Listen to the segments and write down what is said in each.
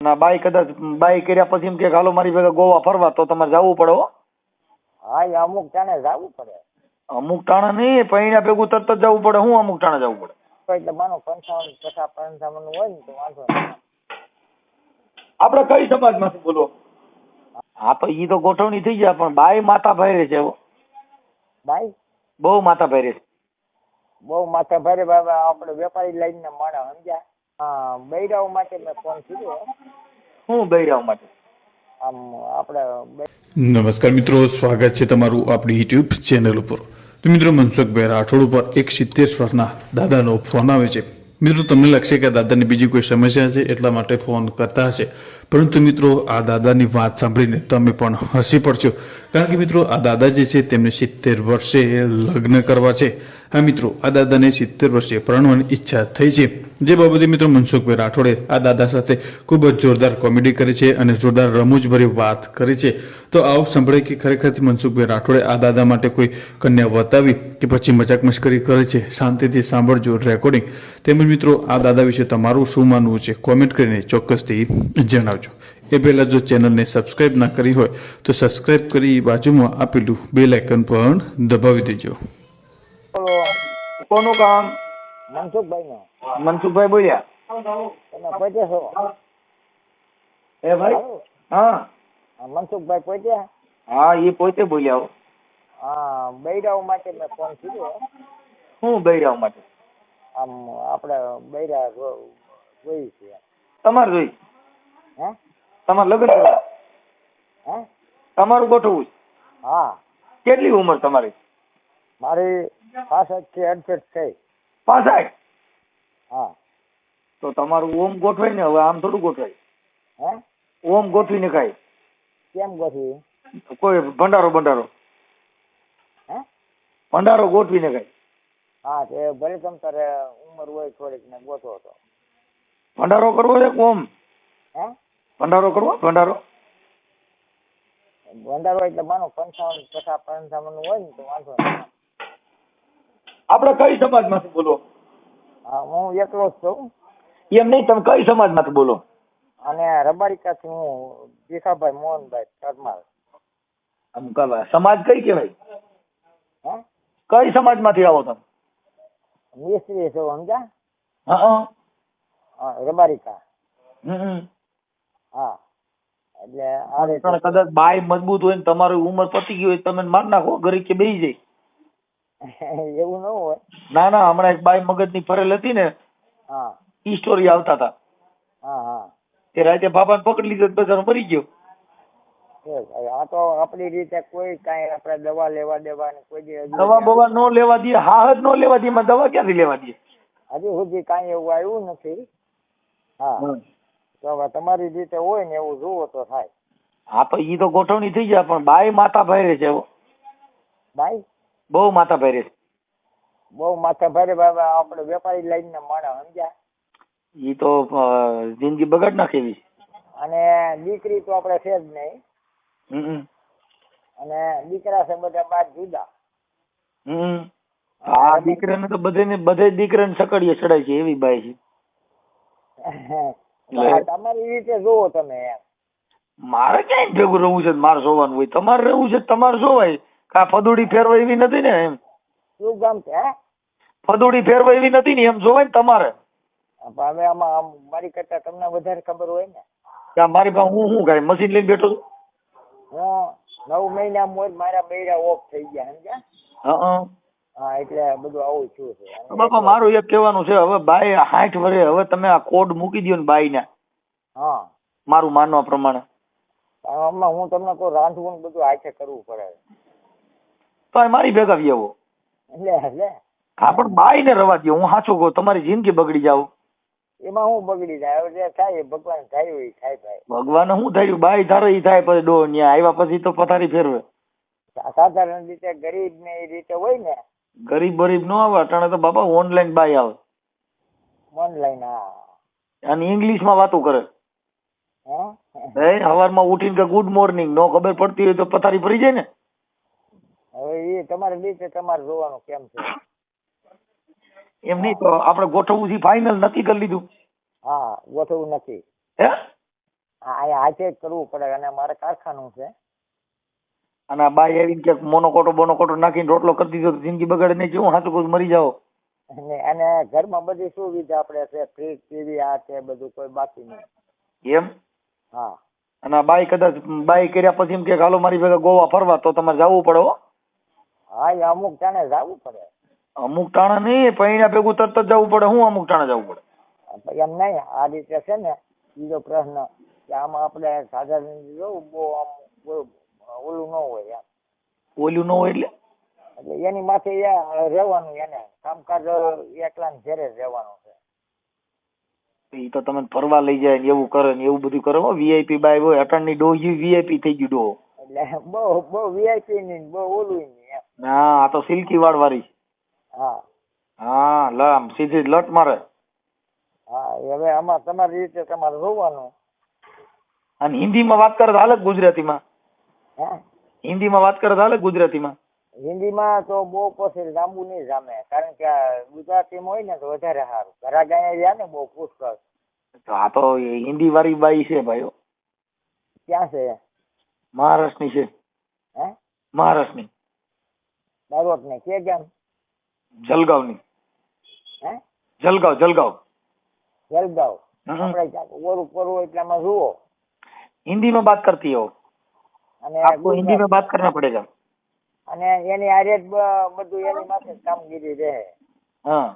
ના બાય કદાચ બાય કર્યા પછી એમ કે હાલો મારી ભેગા ગોવા ફરવા તો તમારે જવું પડે હો. હા એ અમુક ટાણે જવું પડે. અમુક ટાણા નહીં પૈણા ભેગું તરત જ જવું પડે. હું અમુક ટાણા જવું પડે? તો એટલે માનો 55 હોય ને તો વાંધો નહીં. આપણે કઈ સમાજમાંથી બોલો? હા તો ઈ તો ગોઠવણી થઈ જાય પણ બાય માથા ભારે છે હો. ભાઈ બહુ માથા ભારે છે. બહુ માથા ભારે બાબા આપણે વેપારી લાઈન ના માણસ સમજ્યા. હા બૈરાઓ માટે મેં ફોન કર્યો. શું બૈરાઓ માટે? આમ આપણે નમસ્કાર મિત્રો, સ્વાગત છે તમારું આપણી યુટ્યુબ ચેનલ ઉપર. તો મિત્રો, મનસુખભાઈ રાઠોડ ઉપર એક 70 વર્ષના દાદાનો ફોન આવે છે. મિત્રો, તમને લાગશે કે દાદાની બીજી કોઈ સમસ્યા છે એટલા માટે ફોન કરતા હશે, પરંતુ મિત્રો આ દાદાની વાત સાંભળીને તમે પણ હસી પડશો. કારણ કે મિત્રો આ દાદા જે છે તેમને 70 વર્ષે લગ્ન કરવા છે. હા મિત્રો, આ દાદાને 70 વર્ષે પરણવાની ઈચ્છા થઈ છે. જે બાબતે મિત્રો મનસુખભાઈ રાઠોડે આ દાદા સાથે ખૂબ જ જોરદાર કોમેડી કરી છે અને જોરદાર રમૂજભરી વાત કરી છે. તો આવો સાંભળે કે ખરેખરથી મનસુખભાઈ રાઠોડે આ દાદા માટે કોઈ કન્યા બતાવી કે પછી મજાક મશ્કરી કરે છે. શાંતિથી સાંભળજો રેકોર્ડિંગ. તેમજ મિત્રો આ દાદા વિશે તમારું શું માનવું છે કોમેન્ટ કરીને ચોક્કસથી જણાવજો. એ પહેલાં જો ચેનલને સબસ્ક્રાઇબ ના કરી હોય તો સબસ્ક્રાઇબ કરી બાજુમાં આપેલું બેલ આઇકન પણ દબાવી દેજો. કોનું કામ? મનસુખભાઈ નો. મનસુખભાઈ બોલ્યા. તમે પહોંચે છો? એ ભાઈ હા મનસુખભાઈ પહોંચ્યા? હા એ પોતે બોલ્યા હો. હા બૈરાઓ માટે મેં ફોન કર્યો. શું બૈરાઓ માટે? આમ આપણે બૈરા જોઈ છે. તમારે જોઈ? હે તમારે લગ્ન કરવા? હે તમારું ગોઠવવું છે? હા કેટલી ઉંમર તમારી? મારી 65 થી 68 થઈ. 65? હા તો તમારું ઓમ ગોઠવાય ને. હવે આમ થોડું ગોઠવાય. હે ઓમ ગોઠવીને ખાય. કેમ ગોઠવી? કોઈ ભંડારો હે ભંડારો ગોઠવીને ખાય. હા તે ભલે તમ તારે ઉંમર હોય થોડીક ને ગોઠવો તો. ભંડારો કરવો છે કે ઓમ? હે ભંડારો કરવો? ભંડારો ભંડારો એટલે માનો 55 હોય ને તો વાંધો નહીં. આપણે કઈ સમાજમાંથી બોલો? હા હું એકલો જ છું. એમ નહીં, તમે કઈ સમાજમાંથી બોલો? અને રબારિકાથી હું ભીખાભાઈ મોહનભાઈ પરમાર. આમ કહેવાય સમાજ કઈ કહેવાય? હે કઈ સમાજમાંથી આવો તમે? મિસ્ત્રી છો સમજ્યા? હા હા રબારિકા. હમ હા એટલે આ રીતે પણ કદાચ બાય મજબૂત હોય ને તમારી ઉંમર પતી ગઈ હોય તમે માર નાખો ઘરે કે બેસી જાય. એવું ન હોય. ના ના, હમણાં એક બાઈ મગજની ફરેલ હતી ને હા ઈ સ્ટોરી આવતા હતા. હા હા તે રાતે બાપાને પકડી લીધો બજાર મરી ગયો. આ તો આપણી રીતે કોઈ કાંઈ આપણે દવા લેવા દેવાની કોઈ દી હજી દવા બવા નો લેવા દે. હા જ નો લેવા દે. એમાં દવા ક્યાંથી લેવા દે? હજી સુધી કાંઈ એવું આવ્યું નથી. હા તો હવે તમારી રીતે હોય ને એવું જુઓ તો થાય. હા તો ઈ તો ગોઠવણી થઈ જાય પણ બાઈ માથા ભારે છે હો. ભાઈ બહુ માથા ભારે છે. બહુ માથા ભારે બાબા આપણે વેપારી લાઈન ના માણસ સમજ્યા. ઈ તો જિંદગી બગાડ નાખે એવી. અને દીકરી તો આપણે છે જ નહીં. હમ અને દીકરા છે બધા બાર જુદા. આ દીકરાને તો બધે દીકરાને સકડીએ ચડાય છે એવી બાઈ છે. તમારી રીતે જુઓ તમે એમ. મારે ક્યાંય ભેગું રહેવું છે? મારે જોવાનું હોય. તમારે રહેવું છે તમારે જોવાય. કા ફદુડી ફેરવા એવી નથી ને એમ? શું ગામ છે? ફદુડી ફેરવા એવી નથી ને એમ જોવાય ને તમારે. હવે આમાં મારી કરતા તમને વધારે ખબર હોય ને. ત્યાં મારી પાસે હું શું કાંઈ મશીન લઈને બેઠો છું? હું 9 મહિના મોર મારા બૈરા ઓફ થઈ ગયા સમજ્યા. હા એટલે બધું આવું થયું છે. બાપા મારું એક કહેવાનું છે, હવે બાઈ 60 વર્ષે હવે તમે આ કોડ મૂકી દો ને બાઈ ને. હા મારું માનવા પ્રમાણે આમાં હું તમને તો રાંધવું ને બધું હાથે કરવું પડે. તો મારી ભેગા આવો. એટલે હા પણ બાઈ ને રવા દો. હું સાચું કહું, તમારી જિંદગી બગડી જાવ. એમાં હું બગડી જાય? હવે જે થાય ભગવાન થાય એ થાય ભાઈ. ભગવાન શું થયું? બાઈ ધારો ઈ થાય પછી ડો ન્યા આવ્યા પછી તો પથારી ફેરવે. સાધારણ રીતે ગરીબ ને એ રીતે હોય ને. ગરીબ બરીબ નો આવે અટાણે તો બાપા ઓનલાઈન બાઈ આવે. ઓનલાઈન હા. અને ઇંગ્લિશ માં વાતો કરે. સવારમાં ઉઠીને કે ગુડ મોર્નિંગ નો ખબર પડતી હોય તો પથારી ફરી જાય ને. હવે એ તમારી રીતે તમારે જોવાનું કેમ છે. એમ નહીં તો આપણે ગોઠવવું છે ફાઇનલ નક્કી કરી લીધું. હા ગોઠવું નથી. હે હાથે જ કરવું પડે અને મારે કારખાનું છે. અને આ બાઈ આવીને કે બોનોકોટો નાખીને રોટલો કરી દીધો તો જિંદગી બગાડે નહીં, કેવું હાથું કહું મરી જાઓ. અને ઘરમાં બધી સુવિધા આપણે છે, ફ્રીજ ટીવી આ છે બધું, કોઈ બાકી નહીં. એમ? હા. અને આ બાઈ કદાચ બાઈ કર્યા પછી એમ કે હાલો મારી ભેગા ગોવા ફરવા, તો તમારે જવું પડે હો. હા એ અમુક ટાણે જવું પડે. અમુક ટાણા નહીં, પૈણા ભેગું તરત જ જવું પડે. હું અમુક ટાણા જવું પડે? એમ નહીં, આ રીતે છે ને બીજો પ્રશ્ન કે આમાં આપણે સાધારણ જોવું બહુ આમ ઓલું ન હોય એમ. ઓલું ન હોય એટલે એની માથે રહેવાનું, એને કામકાજ એકલા ને ઘેરે રહેવાનું છે. એ તો તમે ફરવા લઈ જાય ને એવું કરે ને એવું બધું કરે. વીઆઈપી બાય હોય, અટણની ડોહી વીઆઈપી થઈ ગયું ડો. એટલે બહુ વીઆઈપી ની બહુ ઓલું નહીં એમ. ના, આ તો સિલ્કી વાળ વાળી. હા હા, લમ સીધી લટ મારે. હા, હવે આમાં તમારી રીતે તમારે જોવાનું. અને હિન્દીમાં વાત કરે તો હાલે ગુજરાતીમાં? હે, હિન્દીમાં વાત કરે તો હાલે ગુજરાતીમાં? હિન્દીમાં તો બહુ પછી લાંબુ નહીં જામે, કારણ કે ગુજરાતીમાં હોય ને તો વધારે સારું. ઘરા ગયા રહ્યા ને બહુ પુષ્કળ. તો આ તો હિન્દી વાળી બાઈ છે ભાઈઓ. ક્યાં છે? મહારાષ્ટ્રની છે. હે, મહારાષ્ટ્રની. દારોટ ને કે ગામ? જલગાંવની. હે, જલગાંવ. જલગાંવ. હમ. આપણે ક્યાંક ઓરું કરવું એટલામાં જુઓ. हिंदी में बात करती हो? અને आपको हिंदी में बात करना पड़ेगा. અને એની આરે જ બધું એની માથે જ કામગીરી રહે. हाँ,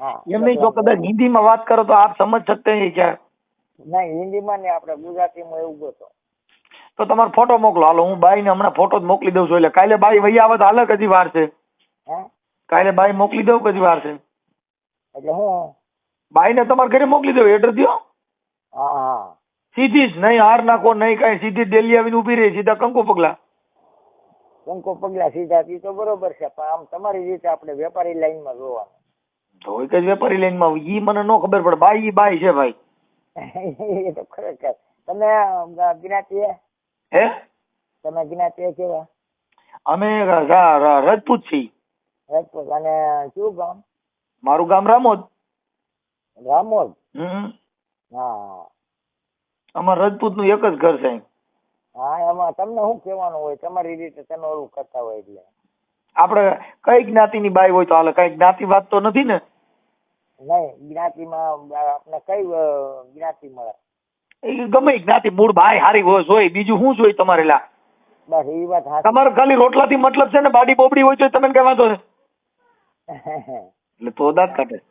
હા, એમ નહીં, જો કદાચ हिंदी में बात करो तो आप समझ सकते हैं क्या? નહીં, હિન્દીમાં ને આપણે ગુજરાતીમાં એવું ગોતો. તો તમારો ફોટો મોકલો. હાલો, હું બાઈ ને હમણાં ફોટો જ મોકલી દઉં છું. એટલે કાલે બાઈ વહી આવે તો હાલે, કદી વાર છે? હે, કાલે બાઈ મોકલી દઉં, કદી વાર છે? એટલે હું બાઈ ને તમારા ઘરે મોકલી દઉં, એડ્રેસ દો. હા હા સીધી જ, નહીં હાર નાખો નહીં કઈ, સીધી દિલ્હી આવીને ઉભી રહી, સીધા કંકુ પગલા. ટૂંકો પગલા સીધા ઈ તો બરોબર છે, પણ આમ તમારી રીતે આપણે વેપારી લાઈનમાં જોવાનું. તો એક જ વેપારી લાઈનમાં ઈ મને ન ખબર પડે. બાઈ ઈ બાઈ છે ભાઈ. એ તો ખરેખર. તમે જ્ઞાતિ હે? તમે જ્ઞાતિ કેવા? અમે રાજપૂત છીએ. રાજપૂત. અને કયું ગામ? મારું ગામ રામોદ. રામોદ. હમ. હા અમાર રાજપૂત નું એક જ ઘર છે. હા, એમાં તમને શું કહેવાનું હોય? તમારી રીતે તમે ઓલું કરતા હોય એટલે. આપણે કઈ જ્ઞાતિની બાઈ હોય તો હાલે? કઈ જ્ઞાતિવાદ તો નથી ને? નહીં, જ્ઞાતિમાં આપણે કઈ જ્ઞાતિ મળે? એ ગમે ઈ જ્ઞાતિ, મૂળ બાઈ હારી હોય જોઈ, બીજું શું જોઈ તમારે? લા બસ એ વાત સાચી. તમારે ખાલી રોટલાથી મતલબ છે ને, બાડી બોબડી હોય તો તમે કઈ વાંધો છે? એટલે તો દાંત કાઢે.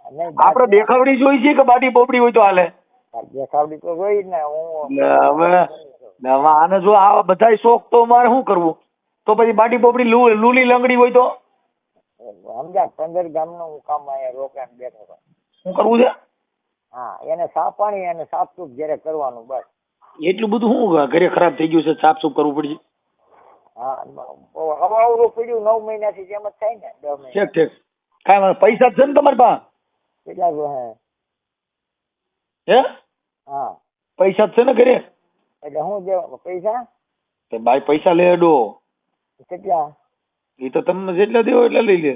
નહીં, આપણે દેખાવડી જોઈ છે કે બાડી બોબડી હોય તો હાલે? દેખાવડી તો જોઈ ને. હું હવે આને જો આવા બધા શોખ તો મારે શું કરવું? તો પછી બાડી બોબડી લૂલી લંગડી હોય તો સમજ્યા? 15 ગામનું હું કામ અહીંયા રોકાણ બેઠો હતો. શું કરવું છે? હા, એને સાફ પાણી અને સાફ સૂફ ઘરે કરવાનું બસ. એટલું બધું શું ઘરે ખરાબ થઈ ગયું છે, સાફ સુફ કરવું પડશે? હા, અવાવરું પડ્યું 9 મહિનાથી જેમ જ થાય ને. 10 મહિના. ઠીક ઠીક. કાંઈ પૈસા છે ને તમારી પાસે? કેટલા જો હે? હે? હા, પૈસા છે ને ઘરે? એટલે હું જે પૈસા તે બાઈ પૈસા લે અડો. કેટલા? એ તો તમને જેટલા દેવો એટલા લઈ લે.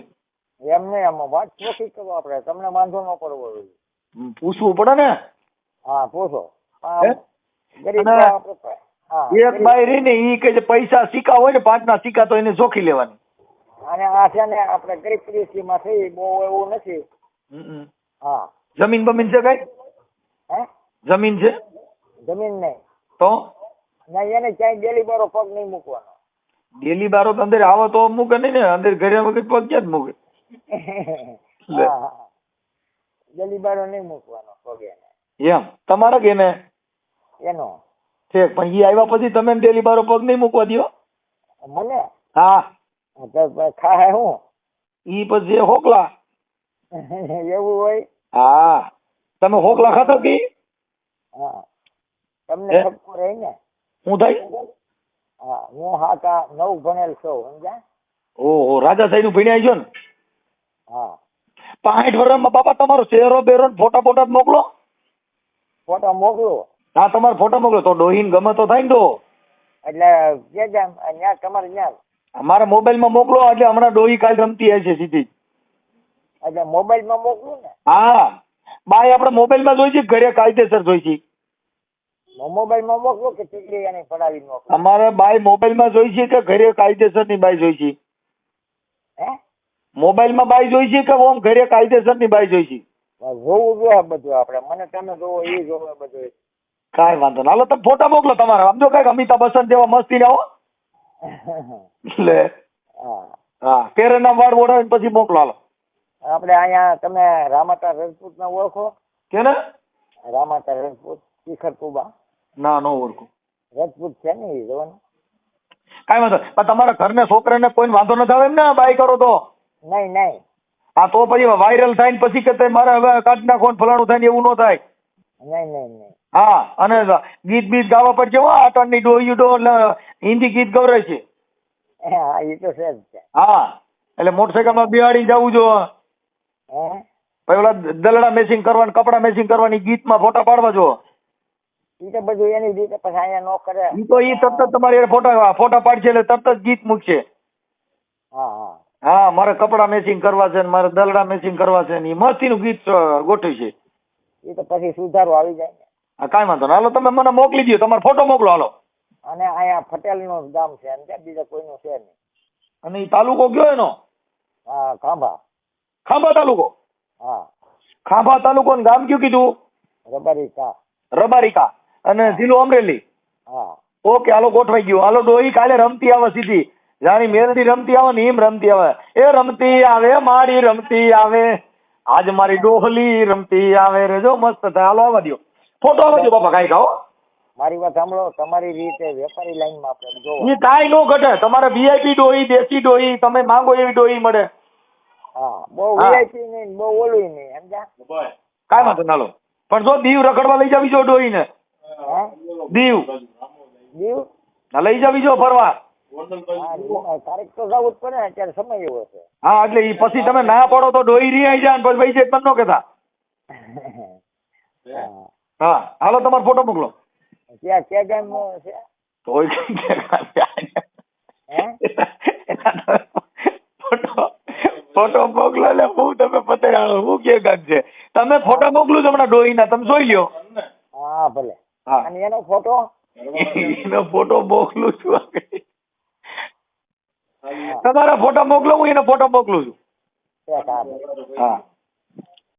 એમ નહીં, આમાં વાત ચોખ્ખી કરો આપણે, તમને વાંધો ન પડવો જોઈએ. પૂછવું પડે ને. હા, પૂછો. હે? ગરીબ અને આપણે. હા, એક બાઈ રહી ને ઈ કે જે પૈસા સિક્કા હોય ને 5 ના સિક્કા, તો એને જોખી લેવાની. અને આ છે ને આપણે ગરીબ પરિસ્થિતિમાં થઈ, બહુ એવું નથી. હા. જમીન બમીન છે કઈ? હે? જમીન છે? જમીન નહીં તો નહીં, એને ક્યાંય ડેલી બારો પગ નહીં મૂકવાનો. ડેલી બારો તો અંદર આવો તો મૂકે નહીં ને, અંદર ઘરે વગર પગ ક્યાં જ મૂકે? હા, ડેલી બારો નહીં મૂકવાનો પગ એને. એમ તમારે કે ને? એનો ઠીક. પણ ઈ આવ્યા પછી તમે ડેલી બારો પગ નહીં મૂકવા દો? મને? હા. ખાય હું? ઈ પછી હોકલા. એવું હોય? હા, તમે હોકલા ખાતા કે? હા, તમને ઠપકો રહી ને. શું થાય? હા, હું 7-9 ભણેલ છું, સમજ્યા? ઓહો, રાજા સાહેબ નું ભણ્યા છો ને? હા. 65 વર્ષમાં બાપા તમારો ચહેરો બેરો ફોટા ફોટા મોકલો. ફોટો મોકલો. હા, તમારા ફોટા મોકલો તો ડોહીન ગમે તો થાય ને. તો એટલે કે જામ ત્યાં તમારે ત્યાં અમારા મોબાઈલ માં મોકલો, એટલે હમણાં ડોહી કાલ રમતી હશે સીધી. એટલે મોબાઈલ માં મોકલું ને? હા, બાય આપણે મોબાઈલ માં જોઈ છે, ઘરે કાયદેસર જોઈ છે. મોબાઈલમાં મોકલો કે ટીકડી એને પડાવી મોકલો? તમારે બાઈ મોબાઈલમાં જોઈ છે કે ઘરે કાયદેસરની બાઈ જોઈ છે? હે મોબાઈલમાં બાઈ જોઈ છે કે ઓમ ઘરે કાયદેસરની બાઈ જોઈ છે? જોવું જોઈએ બધું આપણે, મને તમે જોવો એ જોવે બધું. કાંઈ વાંધો ના. હાલો તમે ફોટા મોકલો તમારા, સમજો કઈક અમિતાભ બચ્ચન જેવા મસ્તી આવો એટલે હા હા પેરેના વાળ ઓઢાવીને પછી મોકલો. હાલો આપણે અહીંયા તમે રામાતા રજપૂત ને ઓળખો? કેને? રામાતા રજપૂત શિખર કુબા ના નો ઓળખું. રજપૂત છે ને એ જોવાનું. કાંઈ વાંધો પણ તમારા ઘરને છોકરાને કોઈ વાંધો નથી આવે એમ ને બાઈ કરો તો? નહીં નહીં હા તો પછી વાયરલ થાય ને પછી કે મારે હવે કાઢી નાખો ને ફલાણું થાય ને એવું ન થાય. નહીં નહીં નહીં. હા અને ગીત બીત ગાવા પડશે હો. આટણની ડોહી ડો હિન્દી ગીત ગવરાય છે. હા એ તો છે જ છે. હા એટલે મોટરસાયકલમાં બિહાડી જવું જો હે પછી ઓલા દલડા મેચિંગ કરવાની કપડા મેચિંગ કરવાની ગીતમાં ફોટા પાડવા જો. એ તો બધું એની રીતે પછી અહીંયા નો કરે. ઈ તો ઈ તરત જ તમારી ફોટા પાડશે એટલે તરત જ ગીત મૂકશે. હા હા હા મારે કપડા મેચિંગ કરવા છે ને મારે દલડા મેચિંગ કરવા છે ને ઈ મસ્તીનું ગીત ગોઠવી છે. એ તો પછી સુધારો આવી જાય ને. હા કાંઈ વાંધો ના. હાલો તમે મને મોકલી દો, તમારો ફોટો મોકલો. હાલો અને અહીંયા પટેલ નું ગામ છે એમ બીજા કોઈનું છે નહીં. અને ઈ તાલુકો કયો એનો? હા ખાંભા. ખાંભા તાલુકો? હા ખાંભા તાલુકો ને ગામ કયું કીધું? રબારી કા. રબારિકા અને જિલ્લો અમરેલી. હા ઓકે હાલો ગોઠવાઈ ગયું. હાલો ડોહી કાલે રમતી આવે સીધી, જાણી મેલડી રમતી આવે ને એમ રમતી આવે. એ રમતી આવે મારી રમતી આવે, આજ મારી ડોહલી રમતી આવે રે. જો મસ્ત થાય. હાલો આવવા દો, ફોટો આવવા દો બાપા. કાંઈ ખાઓ મારી વાત સાંભળો, તમારી રીતે વેપારી લાઈન માં આપણે જોવો. એ કાંઈ નો ઘટે. તમારે વીઆઈપી ડોહી, દેશી ડોહી, તમે માંગો એવી ડોહી મળે. હા બહુ વીઆઈપી નહીં બહુ ઓલું નહીં સમજ્યા. કાંઈ વાંધો ના. લો પણ જો દીવ રખડવા લઈ જાવી જો ડોહી ને. હે દીવ દીવ લઈ જાવી જો ફરવા. હા તારીખ તો જવું જ પડે ને, અત્યારે સમય એવો છે. હા એટલે ઈ પછી તમે ના પડો તો ડોહી રિયાઈ જાય ને પછી પૈસા તમને નો કહેતા. હા હાલો તમારો ફોટો મોકલો. ક્યાં ગામ છે? તોય ફોટો મોકલો એટલે હું તમે પતરાણો હું કે ગામ છે. તમે ફોટા મોકલું છો હમણાં ડોહીના, તમે જોઈ લ્યો. હા ભલે. હા અને એનો ફોટો? એનો ફોટો મોકલું છું. તમારા ફોટા મોકલો, હું એનો ફોટો મોકલું છું. હા હા